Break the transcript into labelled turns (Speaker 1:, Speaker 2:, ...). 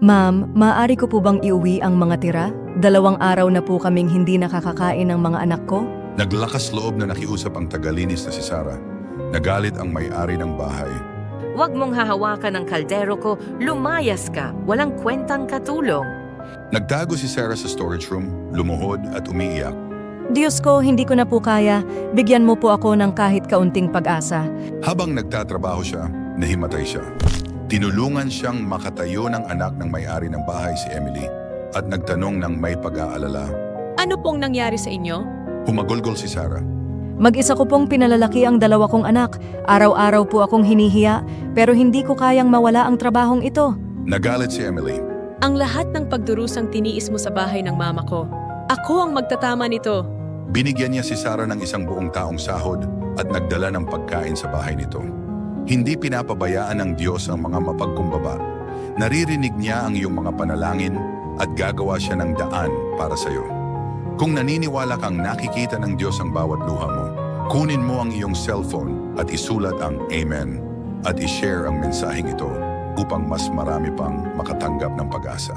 Speaker 1: Ma'am, maaari ko po bang iuwi ang mga tira? 2 araw na po kaming hindi nakakakain ng mga anak ko.
Speaker 2: Naglakas loob na nakiusap ang tagalinis na si Sarah. Nagalit ang may-ari ng bahay.
Speaker 3: Huwag mong hahawakan ng kaldero ko, lumayas ka, walang kwentang katulong.
Speaker 2: Nagtago si Sarah sa storage room, lumuhod at umiiyak.
Speaker 1: Diyos ko, hindi ko na po kaya. Bigyan mo po ako ng kahit kaunting pag-asa.
Speaker 2: Habang nagtatrabaho siya, nahimatay siya. Tinulungan siyang makatayo ng anak ng may-ari ng bahay si Emily at nagtanong ng may pag-aalala.
Speaker 4: Ano pong nangyari sa inyo?
Speaker 2: Humagulgol si Sarah.
Speaker 1: Mag-isa ko pong pinalalaki ang 2 kong anak. Araw-araw po akong hinihiya, pero hindi ko kayang mawala ang trabahong ito.
Speaker 2: Nagalit si Emily.
Speaker 4: Ang lahat ng pagdurusang tiniis mo sa bahay ng mama ko. Ako ang magtatama nito.
Speaker 2: Binigyan niya si Sarah ng isang buong taong sahod at nagdala ng pagkain sa bahay nito. Hindi pinapabayaan ng Diyos ang mga mapagkumbaba. Naririnig niya ang iyong mga panalangin at gagawa siya ng daan para sa iyo. Kung naniniwala kang nakikita ng Diyos ang bawat luha mo, kunin mo ang iyong cellphone at isulat ang Amen at ishare ang mensaheng ito upang mas marami pang makatanggap ng pag-asa.